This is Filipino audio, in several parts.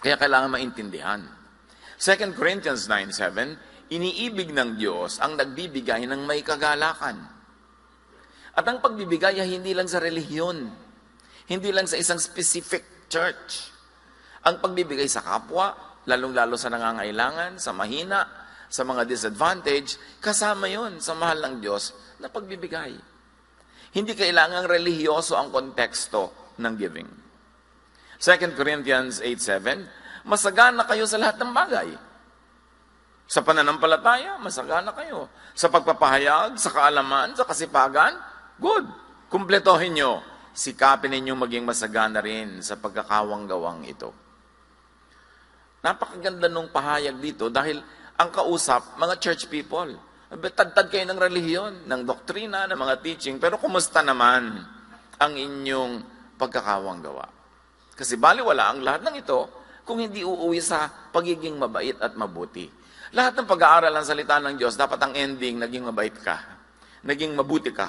Kaya kailangan maintindihan. 2 Corinthians 9:7, iniibig ng Diyos ang nagbibigay ng may kagalakan. At ang pagbibigay ay hindi lang sa relihiyon, hindi lang sa isang specific church. Ang pagbibigay sa kapwa, lalong-lalo sa nangangailangan, sa mahina, sa mga disadvantage, kasama yon sa mahal ng Diyos na pagbibigay. Hindi kailangang relihiyoso ang konteksto ng giving. 2 Corinthians 8:7, masagana kayo sa lahat ng bagay. Sa pananampalataya, masagana kayo. Sa pagpapahayag, sa kaalaman, sa kasipagan, good. Kumpletohin nyo. Sikapin ninyong maging masagana rin sa pagkakawang-gawang ito. Napakaganda nung pahayag dito dahil ang kausap, mga church people. Tad-tad kayo ng relihiyon, ng doktrina, ng mga teaching, pero kumusta naman ang inyong pagkakawang-gawa? Kasi baliwala ang lahat ng ito kung hindi uuwi sa pagiging mabait at mabuti. Lahat ng pag-aaral ng salita ng Diyos, dapat ang ending, naging mabait ka, naging mabuti ka,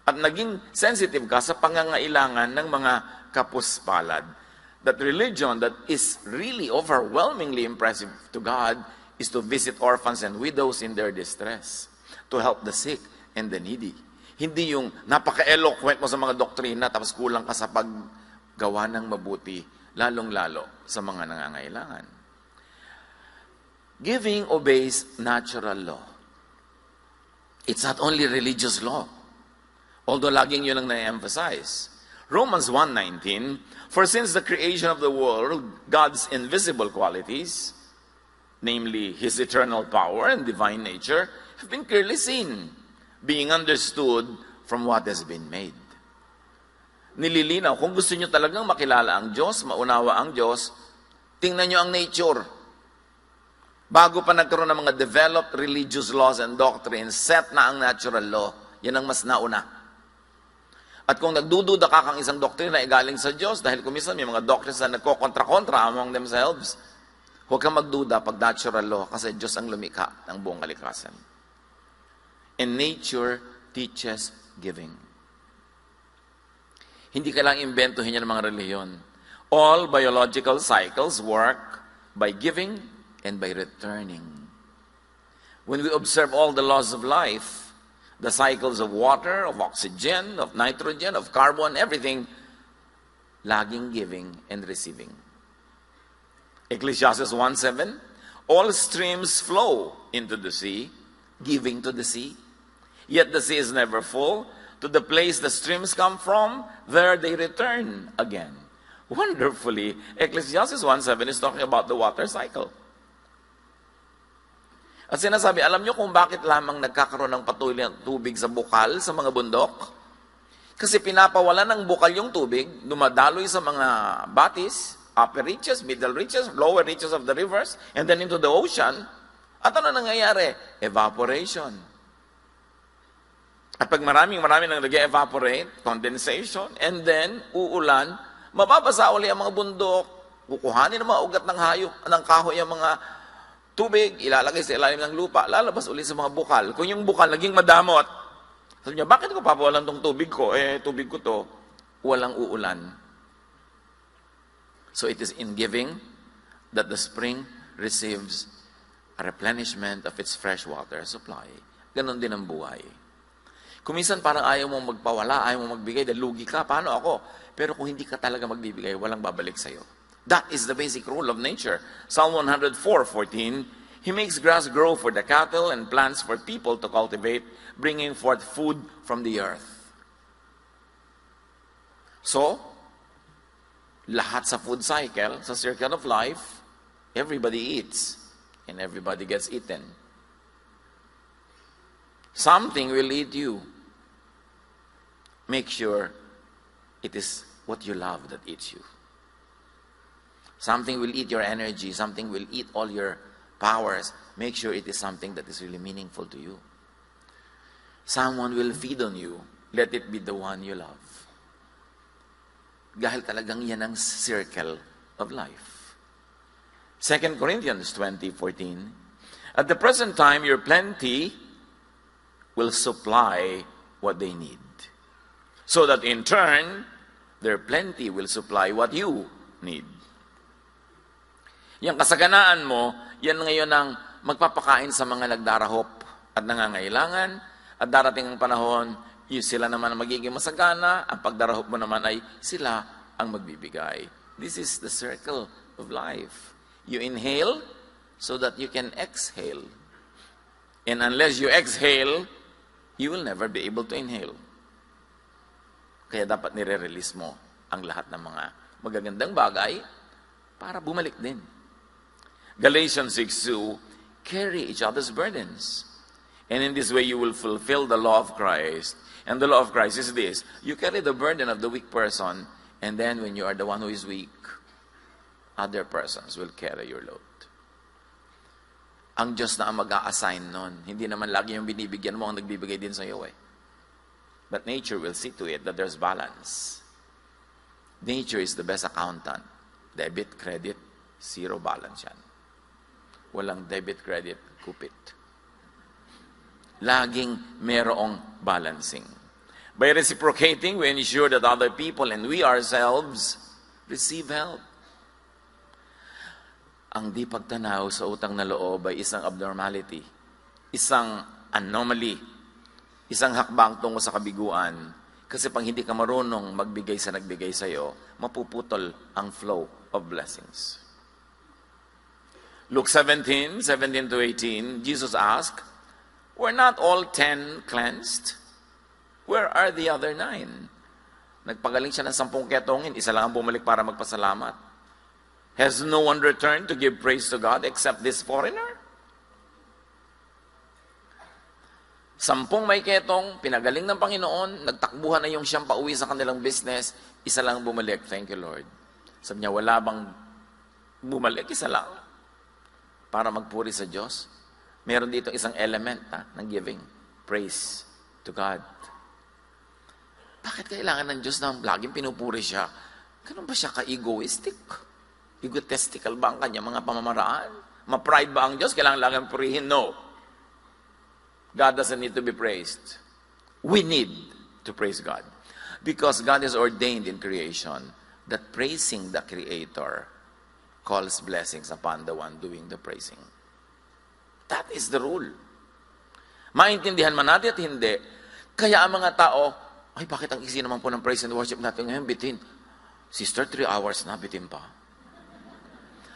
at naging sensitive ka sa pangangailangan ng mga kapuspalad. That religion that is really overwhelmingly impressive to God is to visit orphans and widows in their distress, to help the sick and the needy. Hindi yung napaka-eloquent mo sa mga doktrina tapos kulang ka sa paggawa ng mabuti, lalong-lalo sa mga nangangailangan. Giving obeys natural law. It's not only religious law, although laging yun ang na-emphasize. Romans 1:19, for since the creation of the world, God's invisible qualities, namely His eternal power and divine nature, have been clearly seen, being understood from what has been made. Nililinaw, kung gusto nyo talagang makilala ang Diyos, maunawa ang Diyos, tingnan nyo ang nature. Bago pa nagkaroon ng mga developed religious laws and doctrines, set na ang natural law. Yan ang mas nauna. At kung nagdududa ka kang isang doktrina ay galing sa Diyos, dahil kumisan may mga doctrines na nagkokontra-kontra among themselves, huwag kang magduda pag natural law kasi Diyos ang lumikha ng buong kalikasan. And nature teaches giving. Hindi kailangang imbentohin niya ng mga relihiyon. All biological cycles work by giving and by returning. When we observe all the laws of life, the cycles of water, of oxygen, of nitrogen, of carbon, everything, laging giving and receiving. Ecclesiastes 1:7, all streams flow into the sea, giving to the sea. Yet the sea is never full. To the place the streams come from, there they return again. Wonderfully, Ecclesiastes 1:7 is talking about the water cycle. At sinasabi, alam nyo kung bakit lamang nagkakaroon ng patuloy ng tubig sa bukal sa mga bundok? Kasi pinapawala ng bukal yung tubig, dumadaloy sa mga batis, upper reaches, middle reaches, lower reaches of the rivers, and then into the ocean. At ano nangyayari? Evaporation. At pag maraming nang nag-evaporate, condensation, and then uulan, mababasa uli ang mga bundok, kukuhanin ng mga ugat ng hayop, ng kahoy ang mga tubig, ilalagay sa ilalim ng lupa, lalabas ulit sa mga bukal. Kung yung bukal naging madamot, sabi niya, bakit ko papawalan tong tubig ko? Tubig ko to, walang uulan. So it is in giving that the spring receives a replenishment of its fresh water supply. Ganon din ang buhay. Kuminsan parang ayaw mong magpawala, ayaw mong magbigay, dahil lugi ka, paano ako? Pero kung hindi ka talaga magbibigay, walang babalik sa'yo. That is the basic rule of nature. Psalm 104:14, He makes grass grow for the cattle and plants for people to cultivate, bringing forth food from the earth. So, lahat sa food cycle, sa circle of life, everybody eats and everybody gets eaten. Something will eat you. Make sure it is what you love that eats you. Something will eat your energy. Something will eat all your powers. Make sure it is something that is really meaningful to you. Someone will feed on you. Let it be the one you love. Dahil talagang yan ang circle of life. 2 Corinthians 20:14, at the present time, your plenty will supply what they need. So that in turn, their plenty will supply what you need. Yung kasaganaan mo, yan ngayon ang magpapakain sa mga nagdarahop at nangangailangan, at darating ang panahon, sila naman ang magiging masagana, ang pagdarahop mo naman ay sila ang magbibigay. This is the circle of life. You inhale so that you can exhale. And unless you exhale, you will never be able to inhale. Kaya dapat nire-release mo ang lahat ng mga magagandang bagay para bumalik din. Galatians 6:2, carry each other's burdens. And in this way you will fulfill the law of Christ. And the law of Christ is this: you carry the burden of the weak person, and then when you are the one who is weak, other persons will carry your load. Ang Diyos na ang mag-a-assign nun. Hindi naman lagi yung binibigyan mo ang nagbibigay din sa iyo eh. But nature will see to it that there's balance. Nature is the best accountant. Debit, credit, zero balance yan. Walang debit, credit, kupit. Laging merong balancing. By reciprocating, we ensure that other people and we ourselves receive help. Ang di pagtanaw sa utang na loob ay isang abnormality, isang anomaly, isang hakbang tungo sa kabiguan. Kasi pag hindi ka marunong magbigay sa nagbigay sa iyo, mapuputol ang flow of blessings. Luke 17:17-18, Jesus asked, were not all 10 cleansed? Where are the other 9? Nagpagaling siya ng 10 ketongin, isa lang ang bumalik para magpasalamat. Has no one returned to give praise to God except this foreigner? 10 may ketong, pinagaling ng Panginoon, nagtakbuhan na yung siyang pauwi sa kanilang business, isa lang bumalik. Thank you, Lord. Sabi niya, wala bang bumalik? Isa lang. Para magpuri sa Diyos. Meron dito isang element ng giving. Praise to God. Bakit kailangan ng Diyos na laging pinupuri siya? Ganun ba siya ka-egoistic? Egotistical ba ang kanya mga pamamaraan? Ma-pride ba ang Diyos? Kailangan lang purihin? No. God doesn't need to be praised. We need to praise God. Because God is ordained in creation that praising the Creator calls blessings upon the one doing the praising. That is the rule. Maintindihan man natin at hindi. Kaya ang mga tao, ay bakit ang easy naman po ng praise and worship natin ngayon? Bitin. Sister, 3 hours na, bitin pa.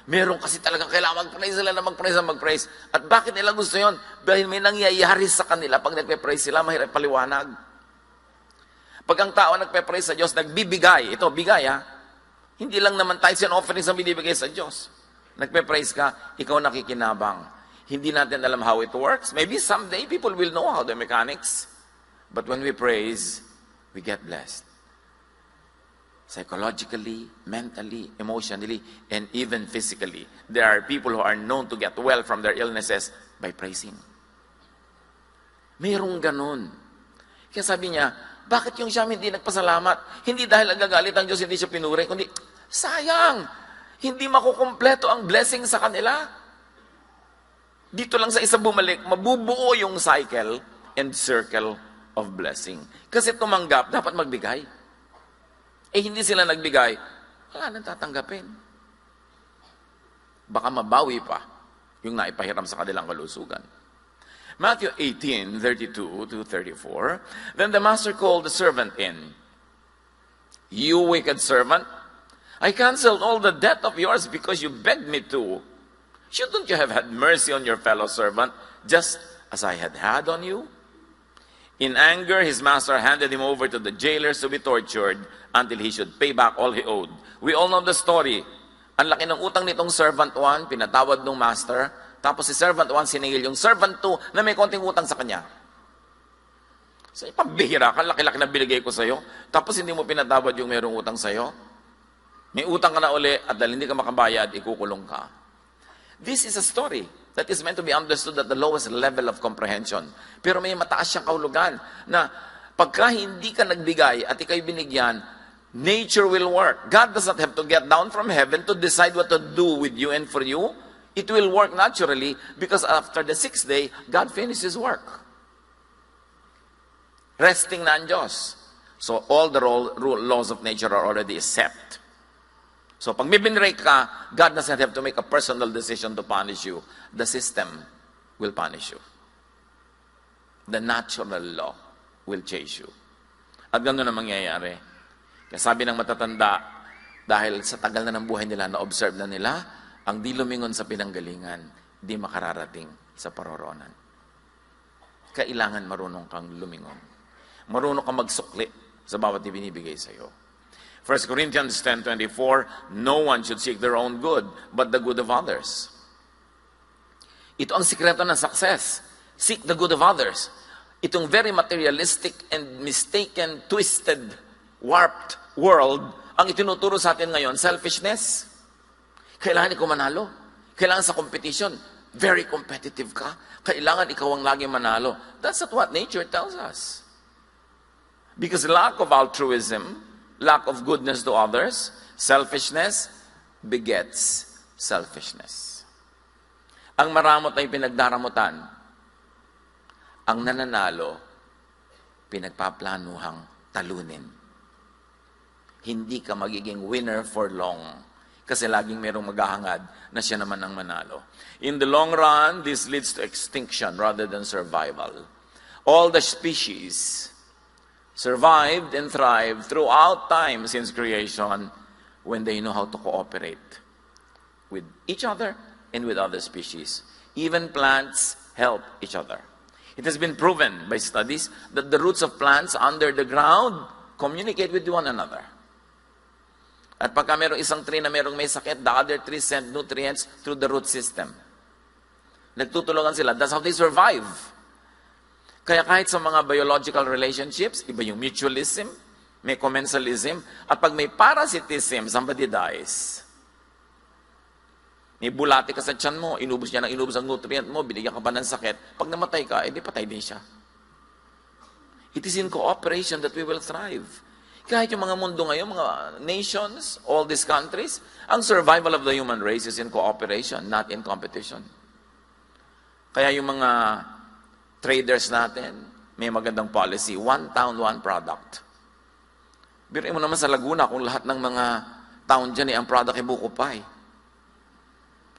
Meron kasi talagang kailangan mag-praise sila na mag-praise. At bakit nila gusto yon? Dahil may nangyayari sa kanila pag nagpe-praise sila, mahirap paliwanag. Pag ang tao nagpe-praise sa Diyos, nagbibigay. Ito, bigay ha. Hindi lang naman tithes and offerings ang binibigay sa Diyos. Nagpe-praise ka, ikaw nakikinabang. Hindi natin alam how it works. Maybe someday people will know how the mechanics. But when we praise, we get blessed. Psychologically, mentally, emotionally, and even physically. There are people who are known to get well from their illnesses by praising. Mayroong ganun. Kaya sabi niya, bakit yung siyam hindi nagpasalamat? Hindi dahil nagagalit ang Diyos, hindi siya pinuri, kundi, sayang! Hindi makukumpleto ang blessing sa kanila. Dito lang sa isa bumalik, mabubuo yung cycle and circle of blessing. Kasi tumanggap, dapat magbigay. Hindi sila nagbigay, wala nang tatanggapin. Baka mabawi pa yung naipahiram sa kanilang kalusugan. Matthew 18:32-34, then the master called the servant in. You wicked servant, I canceled all the debt of yours because you begged me to. Shouldn't you have had mercy on your fellow servant, just as I had had on you? In anger, his master handed him over to the jailers to be tortured until he should pay back all he owed. We all know the story. Ang laki ng utang nitong servant 1, pinatawad ng master, tapos si servant 1 siningil yung servant 2 na may konting utang sa kanya. So, pambihira ka, laki-laki na binigay ko sa'yo, tapos hindi mo pinatawad yung mayroong utang sa'yo. May utang ka na uli at dahil hindi ka makabayad, ikukulong ka. This is a story that is meant to be understood at the lowest level of comprehension. Pero may mataas siyang kahulugan na pagka hindi ka nagbigay at ikaw'y binigyan, nature will work. God does not have to get down from heaven to decide what to do with you and for you. It will work naturally because after the 6th day, God finishes His work. Resting na ang Diyos. So all the laws of nature are already set. So pag may binrake ka, God doesn't have to make a personal decision to punish you. The system will punish you. The natural law will chase you. At gano'n na mangyayari. Kaya sabi ng matatanda, dahil sa tagal na ng buhay nila, na-observe na nila, ang di lumingon sa pinanggalingan, di makararating sa paroroonan. Kailangan marunong kang lumingon. Marunong kang magsukli sa bawat ibinibigay sa iyo. 1 Corinthians 10:24, no one should seek their own good, but the good of others. Ito ang sikreto ng success. Seek the good of others. Itong very materialistic and mistaken, twisted, warped world, ang itinuturo sa atin ngayon, selfishness. Kailangan ikaw manalo. Kailangan sa competition, very competitive ka. Kailangan ikaw ang laging manalo. That's not what nature tells us. Because lack of altruism, lack of goodness to others, selfishness, begets selfishness. Ang maramot ay pinagdaramutan. Ang nananalo, pinagpaplanuhang talunin. Hindi ka magiging winner for long. Kasi laging merong maghahangad na siya naman ang manalo. In the long run, this leads to extinction rather than survival. All the species survived and thrived throughout time since creation when they know how to cooperate with each other and with other species. Even plants help each other. It has been proven by studies that the roots of plants under the ground communicate with one another. At pagka mayroong isang tree na mayroong may sakit, the other trees send nutrients through the root system. Nagtutulungan sila. That's how they survive. Kaya kahit sa mga biological relationships, iba yung mutualism, may commensalism, at pag may parasitism, somebody dies. May bulati ka sa tiyan mo, inubos niya ng inubos ang nutrient mo, binigyan ka pa ng sakit. Pag namatay ka, edi patay din siya. It is in cooperation that we will thrive. Kahit yung mga mundo ngayon, mga nations, all these countries, ang survival of the human race is in cooperation, not in competition. Kaya yung mga traders natin, may magandang policy, one town, one product. Biruin mo naman sa Laguna, kung lahat ng mga town dyan, ang product ay buko pie.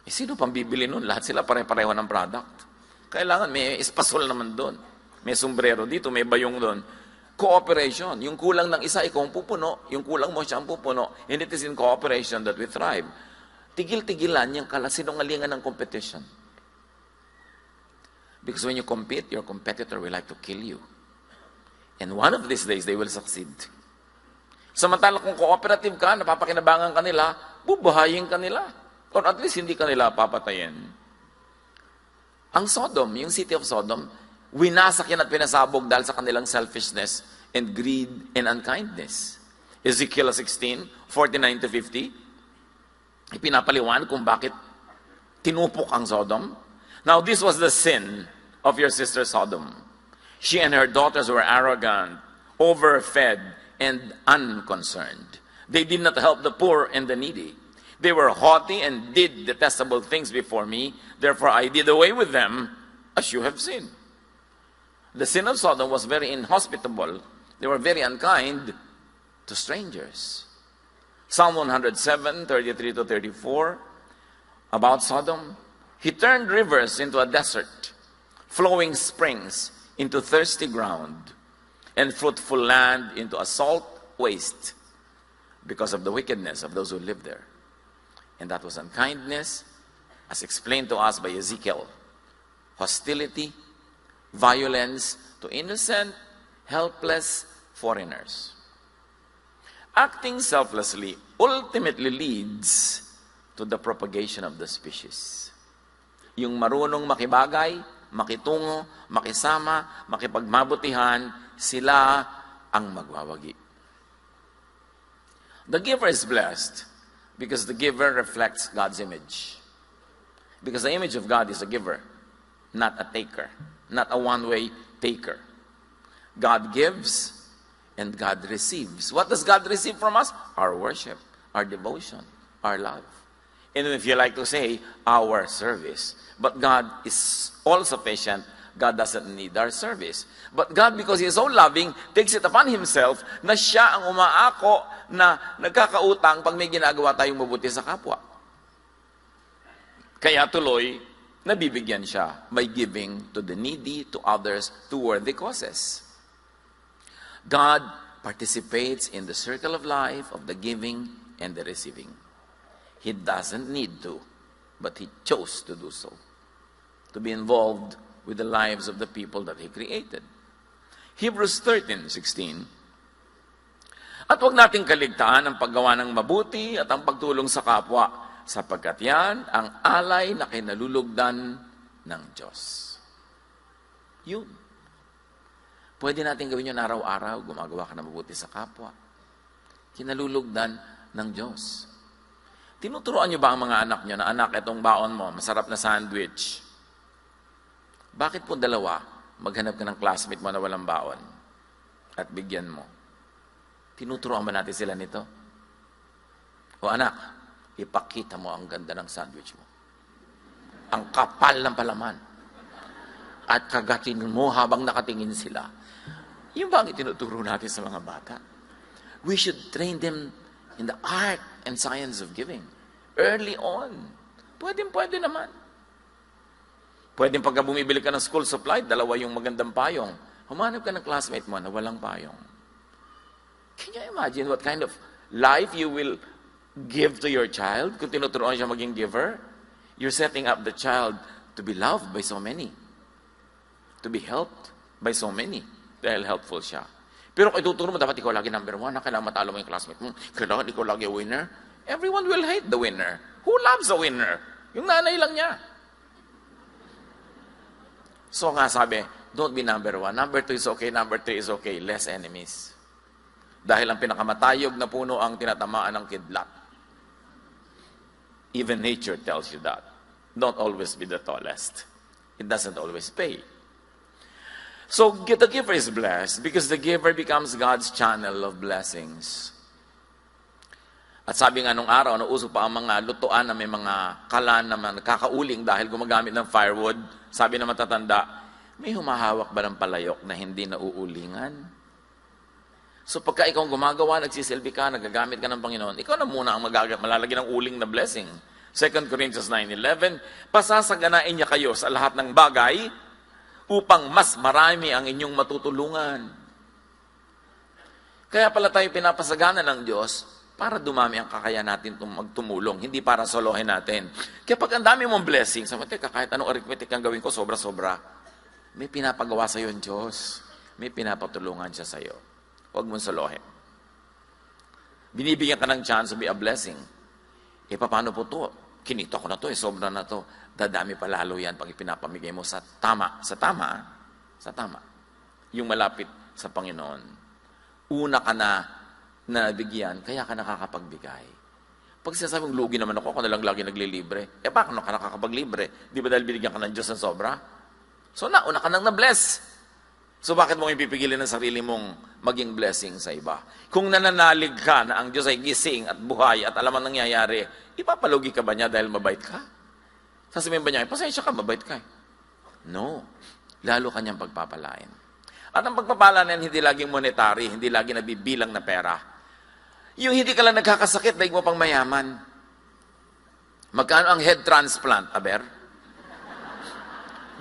Sino pang bibili nun? Lahat sila pare-pareho ng product. Kailangan may espasol naman doon. May sombrero dito, may bayong doon. Cooperation. Yung kulang ng isa, ikaw ang pupuno. Yung kulang mo, siya ang pupuno. And it is in cooperation that we thrive. Tigil-tigilan yung sinungalingan ng competition. Because when you compete, your competitor will like to kill you. And one of these days, they will succeed. Samantala kung cooperative ka, napapakinabangan ka nila, bubuhayin ka nila. Or at least hindi ka nila papatayin. Ang Sodom, yung city of Sodom, winasak yan at pinasabog dahil sa kanilang selfishness and greed and unkindness. Ezekiel 16:49-50, ipinapaliwan kung bakit tinupok ang Sodom. Now this was the sin of your sister Sodom. She and her daughters were arrogant, overfed, and unconcerned. They did not help the poor and the needy. They were haughty and did detestable things before me. Therefore I did away with them, as you have seen. The sin of Sodom was very inhospitable. They were very unkind to strangers. Psalm 107:33-34, about Sodom. He turned rivers into a desert, flowing springs into thirsty ground, and fruitful land into a salt waste, because of the wickedness of those who live there. And that was unkindness, as explained to us by Ezekiel. Hostility, violence to innocent, helpless foreigners. Acting selflessly ultimately leads to the propagation of the species. Yung marunong makibagay, makitungo, makisama, makipagmabutihan, sila ang magwawagi. The giver is blessed because the giver reflects God's image. Because the image of God is a giver, not a taker, not a one-way taker. God gives and God receives. What does God receive from us? Our worship, our devotion, our love. And if you like to say, our service. But God is all-sufficient. God doesn't need our service. But God, because He is so loving, takes it upon Himself na siya ang umaako na nagkakautang pag may ginagawa tayong mabuti sa kapwa. Kaya tuloy, nabibigyan siya by giving to the needy, to others, to worthy causes. God participates in the circle of life of the giving and the receiving. He doesn't need to, but He chose to do so, to be involved with the lives of the people that He created. Hebrews 13:16. At huwag nating kaligtaan ang paggawa ng mabuti at ang pagtulong sa kapwa, sapagkat yan ang alay na kinalulugdan ng Diyos. Yun. Pwede natin gawin yun araw-araw, gumagawa ka ng mabuti sa kapwa. Kinalulugdan ng Diyos. Tinuturoan niyo ba ang mga anak niyo na, anak, itong baon mo, masarap na sandwich. Bakit po dalawa, maghanap ka ng classmate mo na walang baon at bigyan mo? Tinuturoan ba natin sila nito? O anak, ipakita mo ang ganda ng sandwich mo. Ang kapal ng palaman. At kagatin mo habang nakatingin sila. Yung ba ang itinuturo natin sa mga bata? We should train them in the art and science of giving. Early on. Pwede naman. Pwedeng pagka bumibili ka ng school supply, dalawa yung magandang payong. Humanap ka ng classmate mo na walang payong. Can you imagine what kind of life you will give to your child kung tinuturuan siya maging giver? You're setting up the child to be loved by so many. To be helped by so many. Dahil helpful siya. Pero kung ituturo mo, dapat ikaw lagi number 1, kailangan matalo mo yung classmate mo, kailangan ikaw lagi winner. Everyone will hate the winner. Who loves a winner? Yung nanay lang niya. So nga sabi, don't be number 1. Number 2 is okay, number 3 is okay. Less enemies. Dahil ang pinakamatayog na puno ang tinatamaan ng kidlat. Even nature tells you that. Don't always be the tallest. It doesn't always pay. So the giver is blessed because the giver becomes God's channel of blessings. At sabi nga nung araw, nauso pa ang mga lutuan na may mga kalan na nakakauling dahil gumagamit ng firewood. Sabi na matatanda, may humahawak ba ng palayok na hindi nauulingan? So pagka ikaw gumagawa, nagsisilbi ka, nagagamit ka ng Panginoon, ikaw na muna ang malalagyan ng uling na blessing. 2 Corinthians 9:11, pasasaganain niya kayo sa lahat ng bagay upang mas marami ang inyong matutulungan. Kaya pala tayo pinapasagana ng Diyos para dumami ang kakaya natin magtumulong, hindi para solohin natin. Kaya pag ang dami mong blessing, sabi, teka, kahit anong arithmetic ang gawin ko, sobra-sobra, may pinapagawa sa iyo ang Diyos. May pinapatulungan siya sa iyo. Huwag mong solohin. Binibigyan ka ng chance to be a blessing. Paano po to? Kinita ko na to, sobra na to. Dadami pa lalo yan pag ipinapamigay mo sa tama. Yung malapit sa Panginoon. Una ka na nabigyan, kaya ka nakakapagbigay. Pag sinasabing lugi naman ako na lang lagi naglilibre, paano ka nakakapaglibre? Di ba dahil binigyan ka ng Diyos ng sobra? So nauna ka nang na-bless. So bakit mo ipipigilin ng sarili mong maging blessing sa iba? Kung nananalig ka na ang Diyos ay gising at buhay at alam ang nangyayari, ipapalugi ka ba niya dahil mabait ka? Sasabihin ba niya, pasensya ka, mabait ka. No. Lalo kanyang pagpapalain. At ang pagpapala na yan, hindi laging monetary, hindi laging nabibilang na pera. Yung hindi ka lang nagkakasakit, daig mo pang mayaman. Magkano ang head transplant, aber?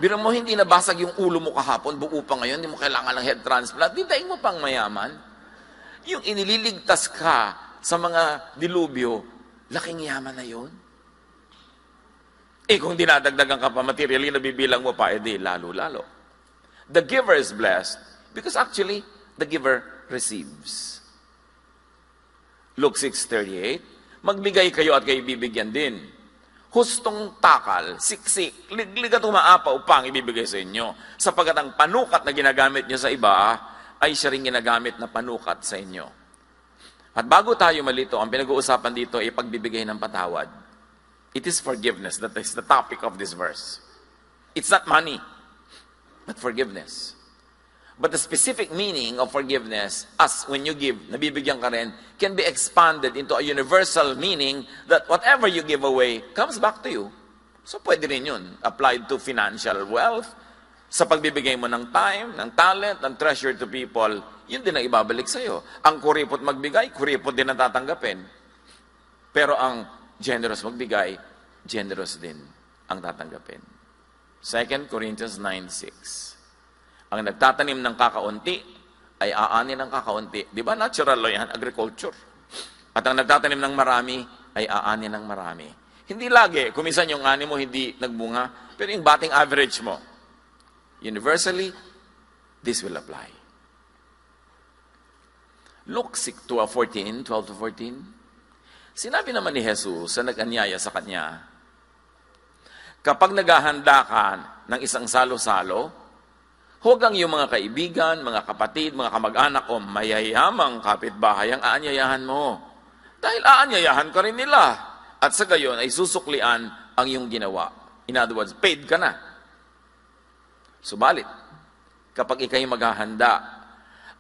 Biro mo, hindi nabasag yung ulo mo kahapon, buo pa ngayon, hindi mo kailangan ng head transplant, di daig mo pang mayaman. Yung inililigtas ka sa mga dilubyo, laking yaman na yun. Kung dinadagdagan ka pa materially, nabibilang mo pa, edi lalo-lalo. The giver is blessed because actually, the giver receives. Luke 6:38, magbigay kayo at kayo bibigyan din. Hustong takal, siksik, liglig at umaapa upang ibibigay sa inyo. Sapagat ang panukat na ginagamit nyo sa iba, ay siya rin ginagamit na panukat sa inyo. At bago tayo malito, ang pinag-uusapan dito ay pagbibigay ng patawad. It is forgiveness. That is the topic of this verse. It's not money, but forgiveness. But the specific meaning of forgiveness, as when you give, nabibigyan ka rin, can be expanded into a universal meaning that whatever you give away comes back to you. So pwede rin yun. Applied to financial wealth, Sa pagbibigay mo ng time, ng talent, ng treasure to people, yun din ang ibabalik sa'yo. Ang kuripot magbigay, kuripot din ang tatanggapin. Pero ang generous magbigay, generous din ang tatanggapin. 2 Corinthians 9:6. Ang nagtatanim ng kakaunti ay aani ng kakaunti. Di ba natural law yan? Agriculture. At ang nagtatanim ng marami ay aani ng marami. Hindi lagi. Kuminsan yung ani mo hindi nagbunga. Pero yung batting average mo, universally, this will apply. Luke 12-14. Sinabi naman ni Jesus sa nag-anyaya sa kanya, kapag naghahanda ka ng isang salo-salo, huwag ang iyong mga kaibigan, mga kapatid, mga kamag-anak o mayayamang kapitbahay ang aanyayahan mo. Dahil aanyayahan ka rin nila. At sa gayon ay susuklian ang iyong ginawa. In other words, paid ka na. Subalit, kapag ikay maghahanda,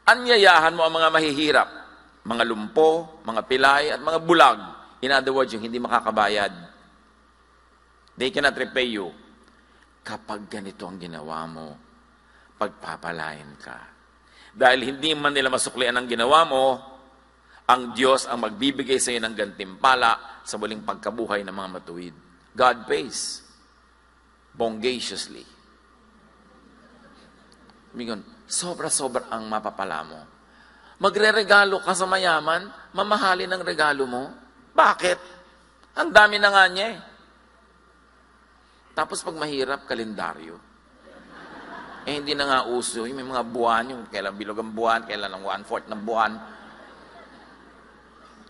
anyayahan mo ang mga mahihirap, mga lumpo, mga pilay, at mga bulag. In other words, yung hindi makakabayad. They cannot repay you. Kapag ganito ang ginawa mo, pagpapalain ka. Dahil hindi man nila masuklian ang ginawa mo, ang Diyos ang magbibigay sa iyo ng gantimpala sa muling pagkabuhay ng mga matuwid. God pays. Bongaciously. Migon, sobra-sobra ang mapapala mo. Magre-regalo ka sa mayaman, mamahalin ang regalo mo. Bakit? Ang dami na nga niya eh. Tapos pag mahirap, kalendaryo. Eh hindi na nga uso. Yung may mga buwan, yung kailan bilog ang buwan, kailan ang 1/4 ng buwan.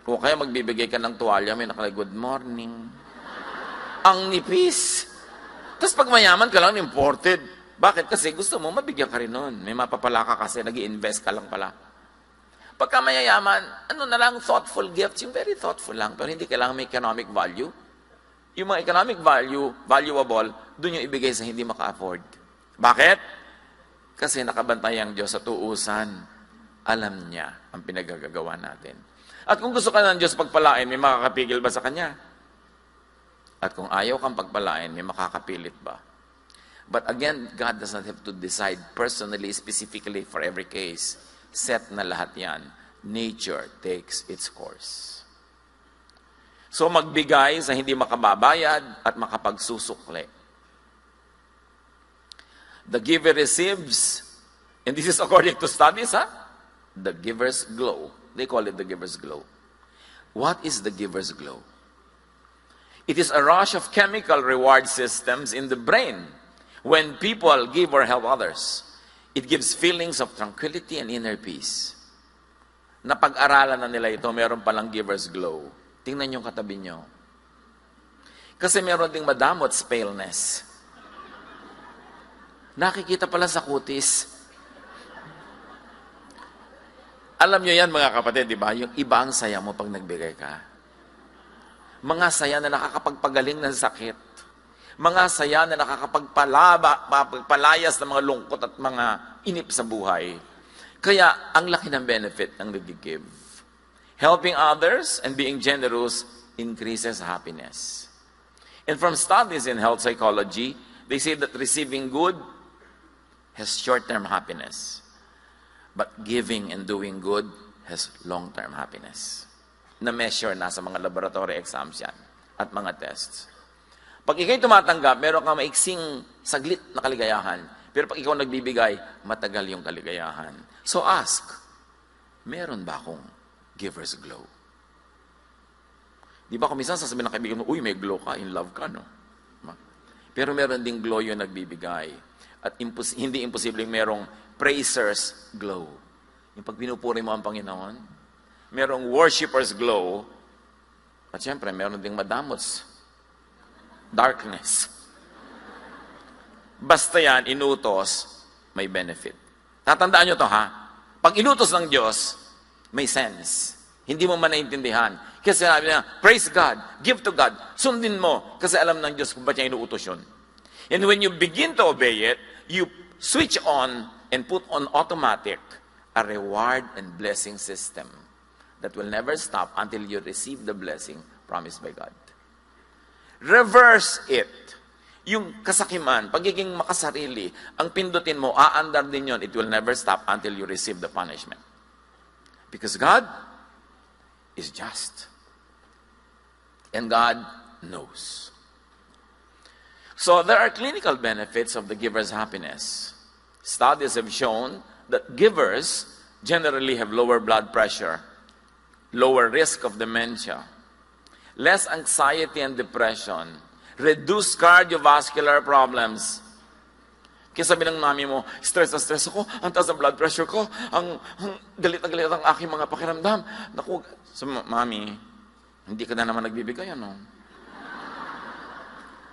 O kaya magbibigay ka ng tuwalya, may nakalagay, good morning. Ang nipis. Tapos pag mayaman ka lang, imported. Bakit? Kasi gusto mo, mabigyan ka rin nun. May mapapala ka kasi, nag-i-invest ka lang pala. Pagka mayayaman, ano na lang, thoughtful gifts, yung very thoughtful lang, pero hindi kailangan may economic value. Yung mga economic value, valuable, doon yung ibigay sa hindi maka-afford. Bakit? Kasi nakabantay ang Diyos sa tuusan. Alam niya ang pinagagagawa natin. At kung gusto ka ng Diyos pagpalain, may makakapigil ba sa Kanya? At kung ayaw kang pagpalain, may makakapilit ba? But again, God does not have to decide personally, specifically for every case. Set na lahat yan. Nature takes its course. So magbigay sa hindi makababayad at makapagsusukli. The giver receives, and this is according to studies, the giver's glow. They call it the giver's glow. What is the giver's glow? It is a rush of chemical reward systems in the brain. When people give or help others, it gives feelings of tranquility and inner peace. Napag-aralan na nila ito, meron palang giver's glow. Tingnan yung katabi nyo. Kasi meron ding madamot paleness. Nakikita pala sa kutis. Alam nyo yan mga kapatid, di ba? Yung iba ang saya mo pag nagbigay ka. Mga saya na nakakapagpagaling ng sakit. Mga saya na nakakapagpalayas ng mga lungkot at mga inip sa buhay. Kaya, ang laki ng benefit ng nag-give. Helping others and being generous increases happiness. And from studies in health psychology, they say that receiving good has short-term happiness. But giving and doing good has long-term happiness. Na-measure na sa mga laboratory exams yan at mga tests. Pag ikaw'y tumatanggap, meron kang maiksing saglit na kaligayahan. Pero pag ikaw nagbibigay, matagal yung kaligayahan. So ask, meron ba akong giver's glow? Di ba kung minsan sasabihin ng kaibigan mo, uy, may glow ka, in love ka, no? Pero meron ding glow yung nagbibigay. At hindi imposibleng merong praisers glow. Yung pag pinupuri mo ang Panginoon, merong worshipers glow, at syempre, meron ding madamots darkness. Basta yan, inutos, may benefit. Tatandaan nyo to, ha? Pag inutos ng Diyos, may sense. Hindi mo man naintindihan. Kasi sinabi niya, praise God, give to God, sundin mo, kasi alam ng Diyos kung ba't niya inuutos yun. And when you begin to obey it, you switch on and put on automatic a reward and blessing system that will never stop until you receive the blessing promised by God. Reverse it. Yung kasakiman, pagiging makasarili, ang pindutin mo, aandar din yun. It will never stop until you receive the punishment. Because God is just. And God knows. So there are clinical benefits of the giver's happiness. Studies have shown that givers generally have lower blood pressure, lower risk of dementia, less anxiety and depression, reduced cardiovascular problems. Kaya sabi ng mami mo, stress na stress ako, ang taas ng blood pressure ko, ang galit na galit ang aking mga pakiramdam. Naku, mami, hindi ka na naman nagbibigay, ano?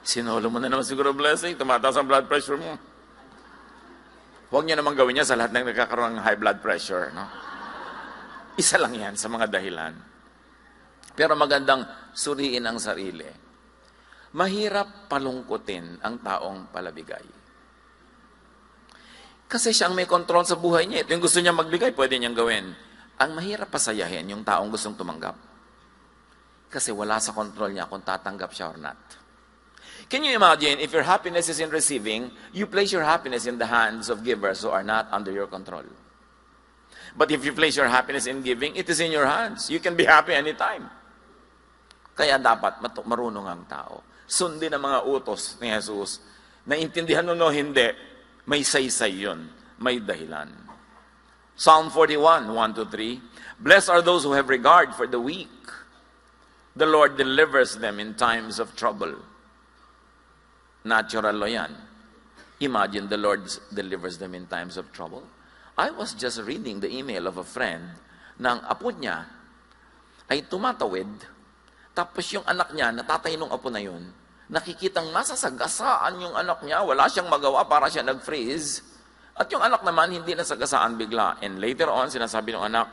Sinolo mo na naman siguro blessing, tumataas ang blood pressure mo. Huwag niyo naman gawin niya sa lahat ng nagkakaroon ng high blood pressure, no? Isa lang yan sa mga dahilan. Pero magandang suriin ang sarili. Mahirap palungkutin ang taong palabigay. Kasi siyang may control sa buhay niya. Ito yung gusto niya magbigay, pwede niyang gawin. Ang mahirap pasayahin yung taong gustong tumanggap. Kasi wala sa control niya kung tatanggap siya or not. Can you imagine, if your happiness is in receiving, you place your happiness in the hands of givers who are not under your control. But if you place your happiness in giving, it is in your hands. You can be happy anytime. Kaya dapat marunong ang tao. Sundin ang mga utos ni Jesus. Naintindihan mo no, hindi. May saysay yun. May dahilan. Psalm 41, 1-3. Blessed are those who have regard for the weak. The Lord delivers them in times of trouble. Natural lo yan. Imagine the Lord delivers them in times of trouble. I was just reading the email of a friend na ang apo niya ay tumatawid, tapos yung anak niya, natatay nung apo na yun, nakikitang masasagasaan yung anak niya, wala siyang magawa para siya nag-freeze, at yung anak naman hindi nasagasaan bigla. And later on, sinasabi ng anak,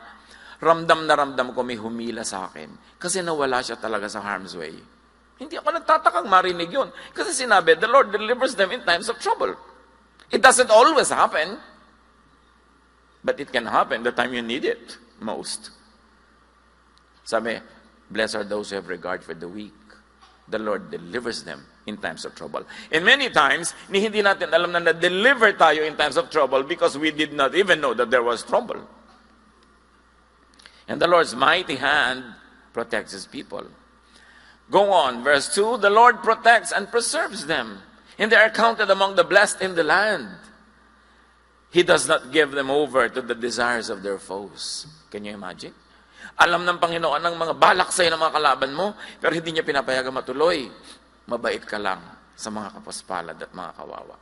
ramdam na ramdam ko may humila sa akin kasi nawala siya talaga sa harm's way. Hindi ako nagtatakang marinig yun. Kasi sinabi, the Lord delivers them in times of trouble. It doesn't always happen. But it can happen the time you need it most. Sabi, blessed are those who have regard for the weak. The Lord delivers them in times of trouble. And many times, hindi natin alam na na-deliver tayo in times of trouble because we did not even know that there was trouble. And the Lord's mighty hand protects His people. Go on, verse 2, the Lord protects and preserves them, and they are counted among the blessed in the land. He does not give them over to the desires of their foes. Can you imagine? Alam ng Panginoon ang mga balak sa'yo ng mga kalaban mo, pero hindi niya pinapayagan matuloy. Mabait ka lang sa mga kapaspalad at mga kawawa.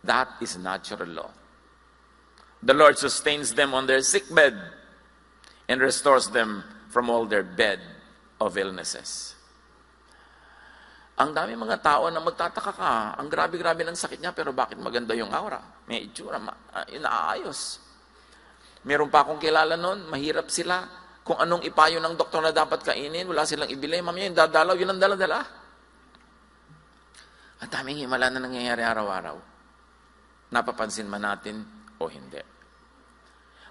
That is natural law. The Lord sustains them on their sickbed and restores them from all their bed of illnesses. Ang dami mga tao na magtataka ka, ang grabe-grabe ng sakit niya, pero bakit maganda yung aura? May itsura, inaayos. Meron pa akong kilala noon, mahirap sila. Kung anong ipayo ng doktor na dapat kainin, wala silang ibili. Mamaya yung dadalaw, yun ang dala-dala. Ang daming himala na nangyayari araw-araw. Napapansin man natin o hindi.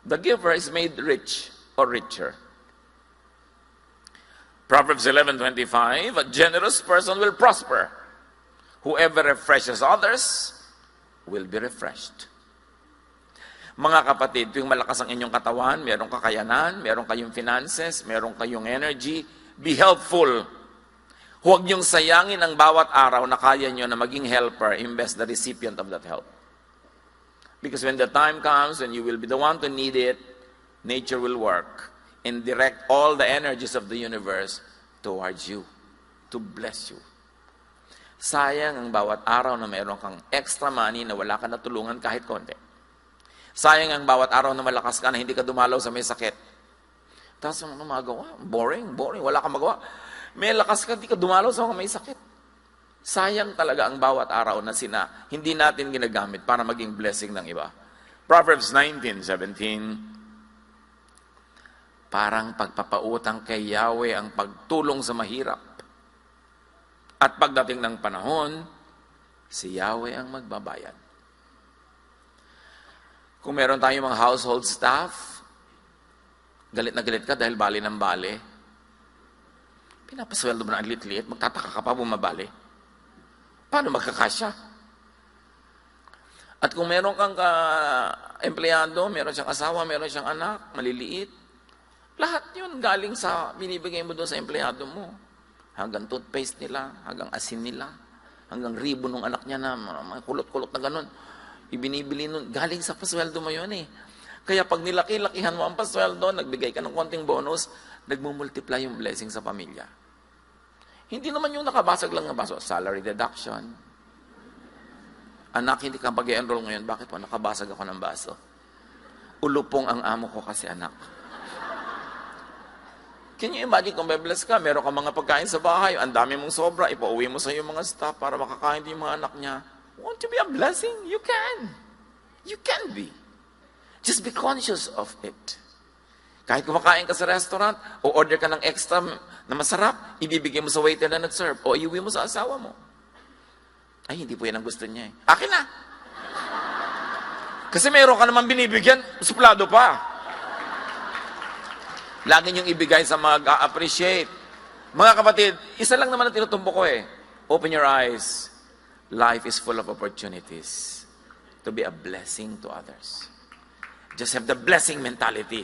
The giver is made rich or richer. Proverbs 11:25, a generous person will prosper. Whoever refreshes others will be refreshed. Mga kapatid, tuwing malakas ang inyong katawan, merong kakayanan, meron kayong finances, meron kayong energy, be helpful. Huwag niyong sayangin ang bawat araw na kaya niyo na maging helper, imbes the recipient of that help. Because when the time comes, when you will be the one to need it, nature will work and direct all the energies of the universe towards you, to bless you. Sayang ang bawat araw na mayroon kang extra money na wala ka natulungan kahit konti. Sayang ang bawat araw na malakas ka na hindi ka dumalaw sa may sakit. Tapos ano magawa? Boring, wala kang magawa. May lakas ka, hindi ka dumalaw sa mga may sakit. Sayang talaga ang bawat araw na hindi natin ginagamit para maging blessing ng iba. Proverbs 19:17, parang pagpapautang kay Yahweh ang pagtulong sa mahirap. At pagdating ng panahon, si Yahweh ang magbabayad. Kung meron tayong mga household staff, galit na galit ka dahil bali ng bali, pinapasweldo mo na ang lit-lit, magtataka ka pa bumabali. Paano magkakasya? At kung meron kang empleyado, meron siyang asawa, meron siyang anak, maliliit, lahat yun galing sa binibigay mo doon sa empleyado mo. Hanggang toothpaste nila, hanggang asin nila, hanggang ribbon ng anak niya na kulot-kulot na ganun. Ibinibili nun, galing sa pasweldo mo yun eh. Kaya pag nilaki-lakihan mo ang pasweldo, nagbigay ka ng konting bonus, nagmumultiply yung blessing sa pamilya. Hindi naman yung nakabasag lang na baso, salary deduction. Anak, hindi ka mag-enroll ngayon. Bakit po? Nakabasag ako ng baso. Ulupong ang amo ko kasi anak. Can you imagine kung be-bless ka, meron ka mga pagkain sa bahay, ang dami mong sobra, ipauwi mo sa iyong mga staff para makakain din yung mga anak niya. Want to be a blessing? You can. You can be. Just be conscious of it. Kahit kumakain ka sa restaurant, o order ka ng extra na masarap, ibibigay mo sa waiter na nag-serve, o iuwi mo sa asawa mo. Ay, hindi po yan ang gusto niya eh. Akin na! Kasi mayroon ka naman binibigyan, suplado pa. Lagi niyong ibigay sa mag-appreciate. Mga kapatid, isa lang naman ang tinutumbo ko eh. Open your eyes. Life is full of opportunities to be a blessing to others. Just have the blessing mentality.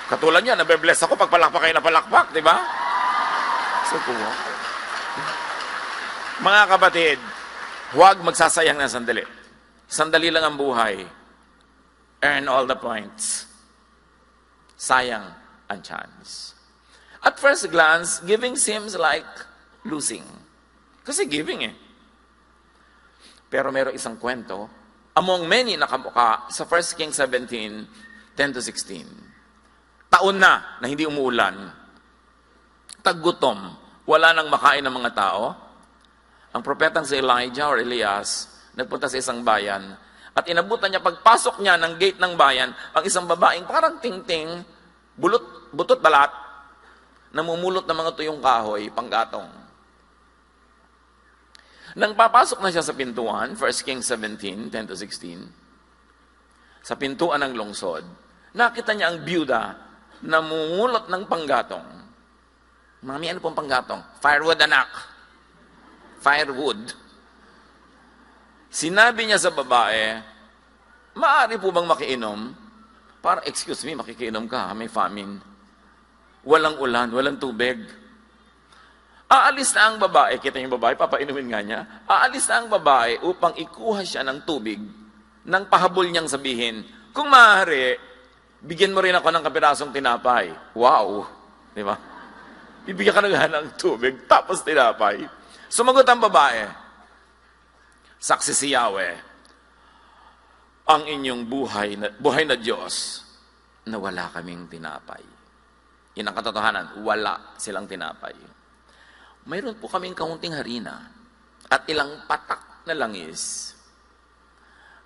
Katulad niya, nabe-bless ako pag palakpak kayo na palakpak, di ba? So, mga kapatid, huwag magsasayang ng sandali. Sandali lang ang buhay. Earn all the points. Sayang ang chance. At first glance, giving seems like losing. Kasi giving eh. Pero meron isang kwento, among many nakamuka sa 1 Kings 17, 10-16. Taon na hindi umuulan. Taggutom. Wala nang makain ng mga tao. Ang propetang si Elijah or Elias, nagpunta sa isang bayan, at inabutan niya, pagpasok niya ng gate ng bayan, ang isang babaeng parang ting-ting, butot balat, namumulot ng mga tuyong kahoy, panggatong. Nang papasok na siya sa pintuan, 1 Kings 17, 10-16, sa pintuan ng lungsod, nakita niya ang byuda namumulot ng panggatong. Mami, ano pong panggatong? Firewood, anak. Firewood. Sinabi niya sa babae, maaari po bang makiinom? Para, excuse me, makikiinom ka, may famine. Walang ulan, walang tubig. Aalis na ang babae, kita yung babae, papainumin nga niya, aalis na ang babae upang ikuha siya ng tubig, nang pahabol niyang sabihin, kung maaari, bigyan mo rin ako ng kapirasong tinapay. Wow! Di ba? Bibigyan ka na ng tubig, tapos tinapay. Sumagot ang babae, saksi si Yahweh, ang inyong buhay na Diyos, na wala kaming tinapay. Yan ang katotohanan, wala silang tinapay. Mayroon po kaming kaunting harina at ilang patak na langis.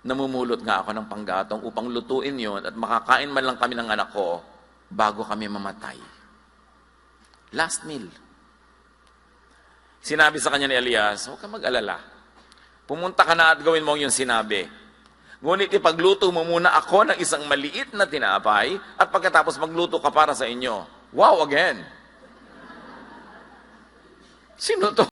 Namumulot nga ako ng panggatong upang lutuin yon at makakain man lang kami ng anak ko bago kami mamatay. Last meal. Sinabi sa kanya ni Elias, huwag ka mag-alala. Pumunta ka na at gawin mo yung sinabi. Ngunit ipagluto mo muna ako ng isang maliit na tinapay at pagkatapos magluto ka para sa inyo. Wow, again! Sino to?